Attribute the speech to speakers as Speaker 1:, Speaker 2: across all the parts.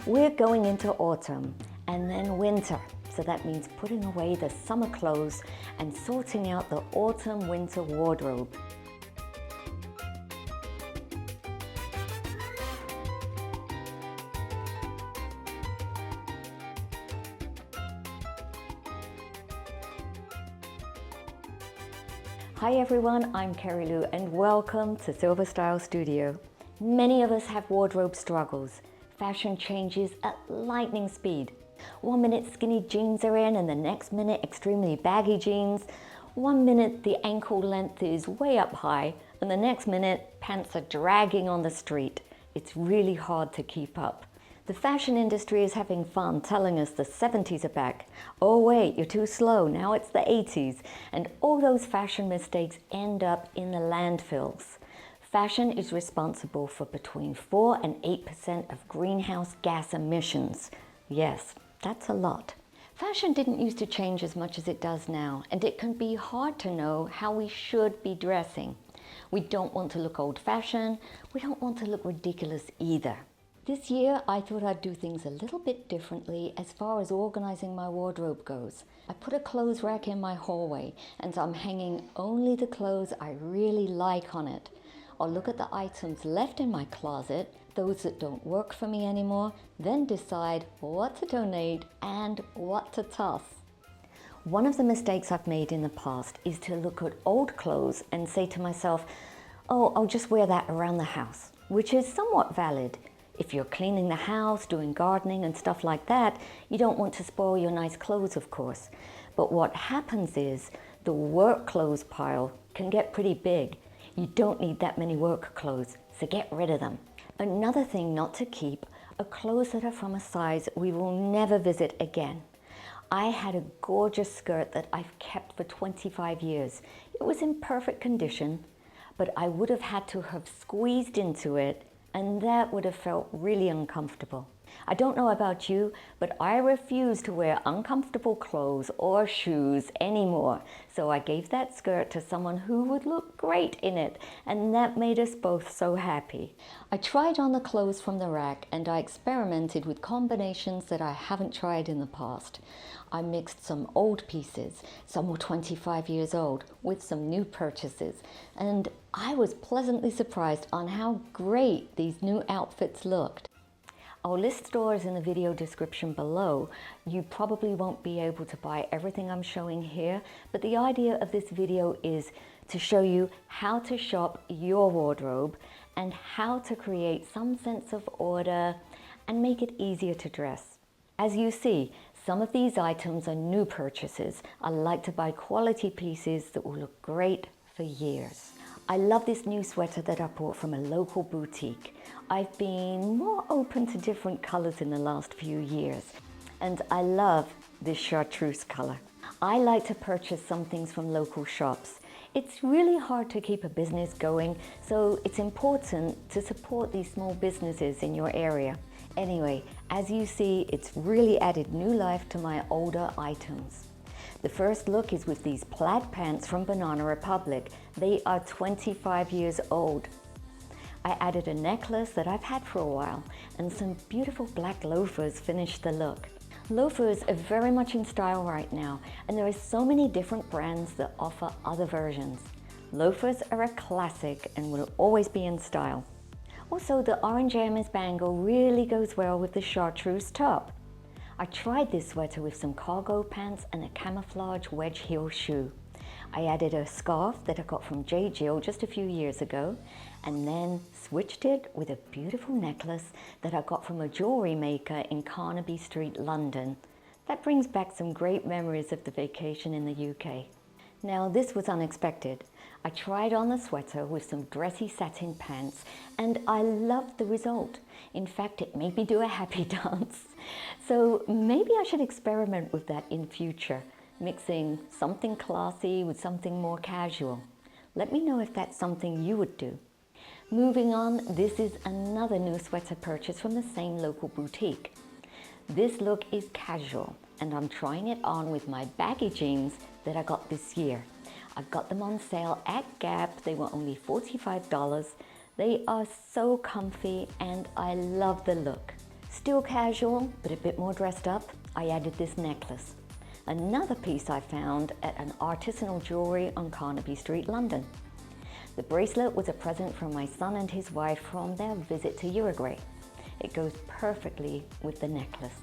Speaker 1: We're going into autumn and then winter. So that means putting away the summer clothes and sorting out the autumn-winter wardrobe. Hi everyone, I'm Kerry-Lou and welcome to Silver Style Studio. Many of us have wardrobe struggles. Fashion changes at lightning speed. 1 minute skinny jeans are in and the next minute extremely baggy jeans. 1 minute the ankle length is way up high and the next minute pants are dragging on the street. It's really hard to keep up. The fashion industry is having fun telling us the 70s are back. Oh wait, you're too slow, now it's the 80s. And all those fashion mistakes end up in the landfills. Fashion is responsible for between 4 and 8% of greenhouse gas emissions. Yes, that's a lot. Fashion didn't used to change as much as it does now, and it can be hard to know how we should be dressing. We don't want to look old-fashioned, we don't want to look ridiculous either. This year, I thought I'd do things a little bit differently as far as organizing my wardrobe goes. I put a clothes rack in my hallway, and I'm hanging only the clothes I really like on it. I'll look at the items left in my closet, those that don't work for me anymore, then decide what to donate and what to toss. One of the mistakes I've made in the past is to look at old clothes and say to myself, oh, I'll just wear that around the house, which is somewhat valid. If you're cleaning the house, doing gardening and stuff like that, you don't want to spoil your nice clothes, of course. But what happens is the work clothes pile can get pretty big. You don't need that many work clothes, so get rid of them. Another thing not to keep are clothes that are from a size we will never visit again. I had a gorgeous skirt that I've kept for 25 years. It was in perfect condition, but I would have had to have squeezed into it, and that would have felt really uncomfortable. I don't know about you, but I refuse to wear uncomfortable clothes or shoes anymore. So I gave that skirt to someone who would look great in it, and that made us both so happy. I tried on the clothes from the rack and I experimented with combinations that I haven't tried in the past. I mixed some old pieces, some were 25 years old, with some new purchases, and I was pleasantly surprised on how great these new outfits looked. I'll list stores in the video description below. You probably won't be able to buy everything I'm showing here, but the idea of this video is to show you how to shop your wardrobe and how to create some sense of order and make it easier to dress. As you see, some of these items are new purchases. I like to buy quality pieces that will look great for years. I love this new sweater that I bought from a local boutique. I've been more open to different colors in the last few years, and I love this chartreuse color. I like to purchase some things from local shops. It's really hard to keep a business going, so it's important to support these small businesses in your area. Anyway, as you see, it's really added new life to my older items. The first look is with these plaid pants from Banana Republic. They are 25 years old. I added a necklace that I've had for a while, and some beautiful black loafers finish the look. Loafers are very much in style right now, and there are so many different brands that offer other versions. Loafers are a classic and will always be in style. Also, the orange amethyst bangle really goes well with the chartreuse top. I tried this sweater with some cargo pants and a camouflage wedge heel shoe. I added a scarf that I got from J. Jill just a few years ago, and then switched it with a beautiful necklace that I got from a jewelry maker in Carnaby Street, London. That brings back some great memories of the vacation in the UK. Now, this was unexpected. I tried on the sweater with some dressy satin pants, and I loved the result. In fact, it made me do a happy dance. So maybe I should experiment with that in future, mixing something classy with something more casual. Let me know if that's something you would do. Moving on, this is another new sweater purchase from the same local boutique. This look is casual, and I'm trying it on with my baggy jeans that I got this year. I got them on sale at Gap. They were only $45. They are so comfy and I love the look. Still casual, but a bit more dressed up, I added this necklace. Another piece I found at an artisanal jewellery on Carnaby Street, London. The bracelet was a present from my son and his wife from their visit to Uruguay. It goes perfectly with the necklace.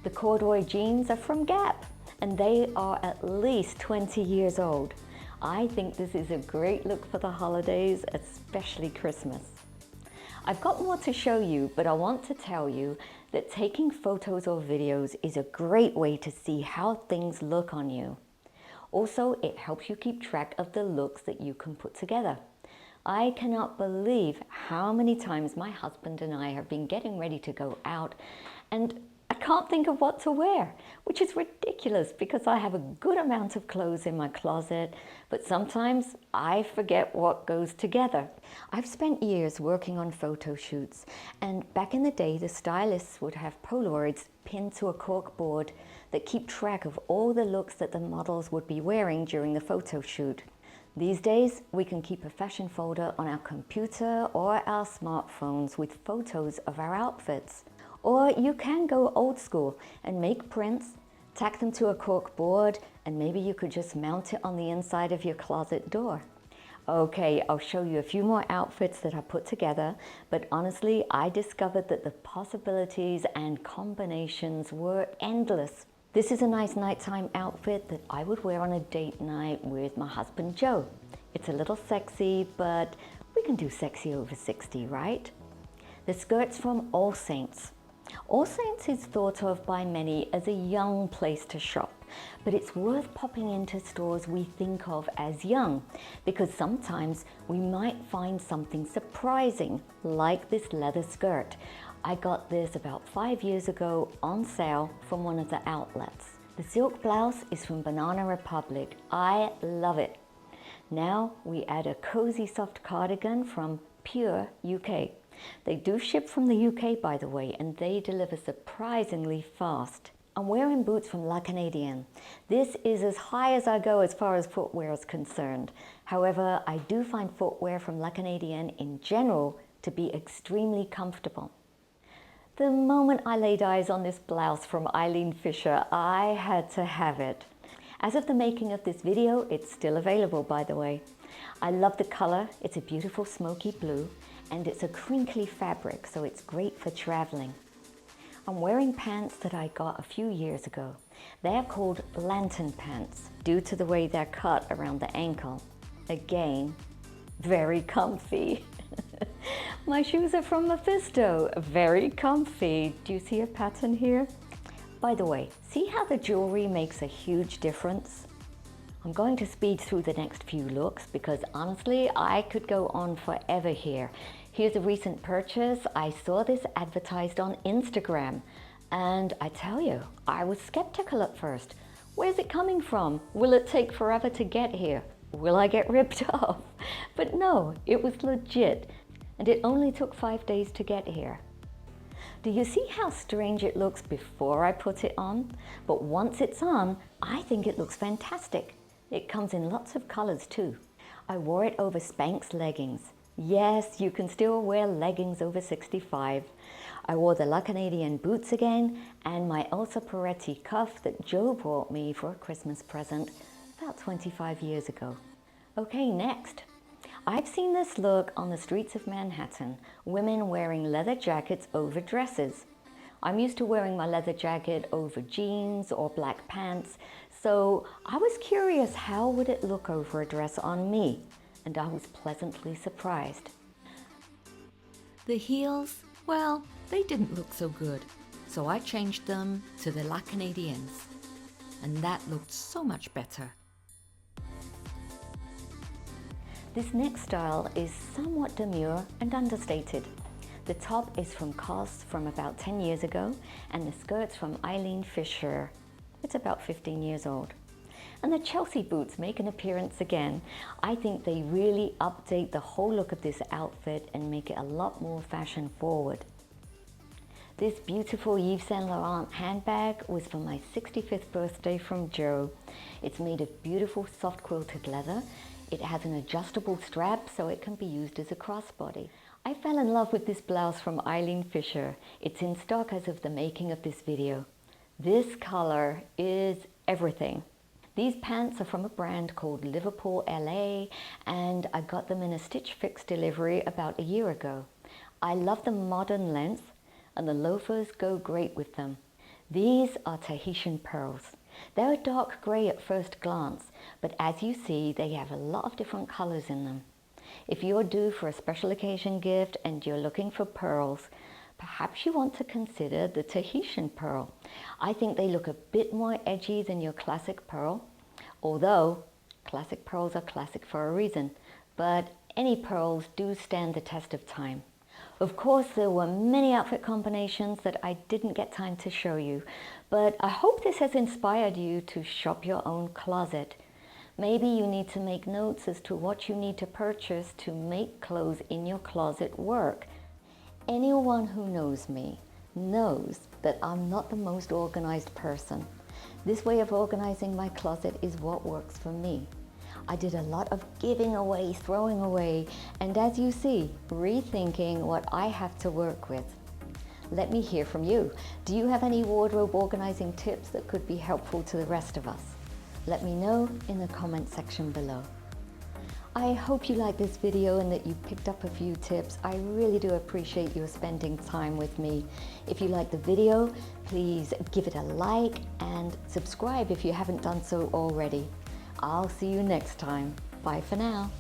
Speaker 1: The corduroy jeans are from Gap, and they are at least 20 years old. I think this is a great look for the holidays, especially Christmas. I've got more to show you, but I want to tell you that taking photos or videos is a great way to see how things look on you. Also, it helps you keep track of the looks that you can put together. I cannot believe how many times my husband and I have been getting ready to go out and I can't think of what to wear, which is ridiculous because I have a good amount of clothes in my closet, but sometimes I forget what goes together. I've spent years working on photo shoots, and back in the day, the stylists would have Polaroids pinned to a cork board that keep track of all the looks that the models would be wearing during the photo shoot. These days, we can keep a fashion folder on our computer or our smartphones with photos of our outfits. Or you can go old school and make prints, tack them to a cork board, and maybe you could just mount it on the inside of your closet door. Okay, I'll show you a few more outfits that I put together, but honestly, I discovered that the possibilities and combinations were endless. This is a nice nighttime outfit that I would wear on a date night with my husband Joe. It's a little sexy, but we can do sexy over 60, right? The skirt's from All Saints. All Saints is thought of by many as a young place to shop, but it's worth popping into stores we think of as young, because sometimes we might find something surprising, like this leather skirt. I got this about 5 years ago on sale from one of the outlets. The silk blouse is from Banana Republic. I love it. Now we add a cozy soft cardigan from Pure UK. They do ship from the UK, by the way, and they deliver surprisingly fast. I'm wearing boots from La Canadienne. This is as high as I go as far as footwear is concerned. However, I do find footwear from La Canadienne in general to be extremely comfortable. The moment I laid eyes on this blouse from Eileen Fisher, I had to have it. As of the making of this video, it's still available, by the way. I love the color. It's a beautiful smoky blue, and it's a crinkly fabric, so it's great for traveling. I'm wearing pants that I got a few years ago. They're called lantern pants due to the way they're cut around the ankle. Again, very comfy. My shoes are from Mephisto, very comfy. Do you see a pattern here? By the way, see how the jewelry makes a huge difference? I'm going to speed through the next few looks because honestly, I could go on forever here. Here's a recent purchase. I saw this advertised on Instagram, and I tell you, I was skeptical at first. Where's it coming from? Will it take forever to get here? Will I get ripped off? But no, it was legit, and it only took 5 days to get here. Do you see how strange it looks before I put it on? But once it's on, I think it looks fantastic. It comes in lots of colors too. I wore it over Spanx leggings. Yes, you can still wear leggings over 65. I wore the La Canadienne boots again and my Elsa Peretti cuff that Joe brought me for a Christmas present about 25 years ago. Okay, next. I've seen this look on the streets of Manhattan, women wearing leather jackets over dresses. I'm used to wearing my leather jacket over jeans or black pants, so I was curious how would it look over a dress on me, and I was pleasantly surprised.
Speaker 2: The heels, well, they didn't look so good, so I changed them to the La Canadiennes, and that looked so much better.
Speaker 1: This next style is somewhat demure and understated. The top is from COS from about 10 years ago, and the skirt's from Eileen Fisher. It's about 15 years old. And the Chelsea boots make an appearance again. I think they really update the whole look of this outfit and make it a lot more fashion forward. This beautiful Yves Saint Laurent handbag was for my 65th birthday from Joe. It's made of beautiful soft quilted leather. It has an adjustable strap so it can be used as a crossbody. I fell in love with this blouse from Eileen Fisher. It's in stock as of the making of this video. This color is everything. These pants are from a brand called Liverpool LA, and I got them in a Stitch Fix delivery about a year ago. I love the modern length, and the loafers go great with them. These are Tahitian pearls. They're a dark gray at first glance, but as you see, they have a lot of different colors in them. If you're due for a special occasion gift and you're looking for pearls, perhaps you want to consider the Tahitian pearl. I think they look a bit more edgy than your classic pearl, although classic pearls are classic for a reason, but any pearls do stand the test of time. Of course, there were many outfit combinations that I didn't get time to show you, but I hope this has inspired you to shop your own closet. Maybe you need to make notes as to what you need to purchase to make clothes in your closet work. Anyone who knows me knows that I'm not the most organized person. This way of organizing my closet is what works for me. I did a lot of giving away, throwing away, and as you see, rethinking what I have to work with. Let me hear from you. Do you have any wardrobe organizing tips that could be helpful to the rest of us? Let me know in the comment section below. I hope you liked this video and that you picked up a few tips. I really do appreciate you spending time with me. If you like the video, please give it a like and subscribe if you haven't done so already. I'll see you next time. Bye for now.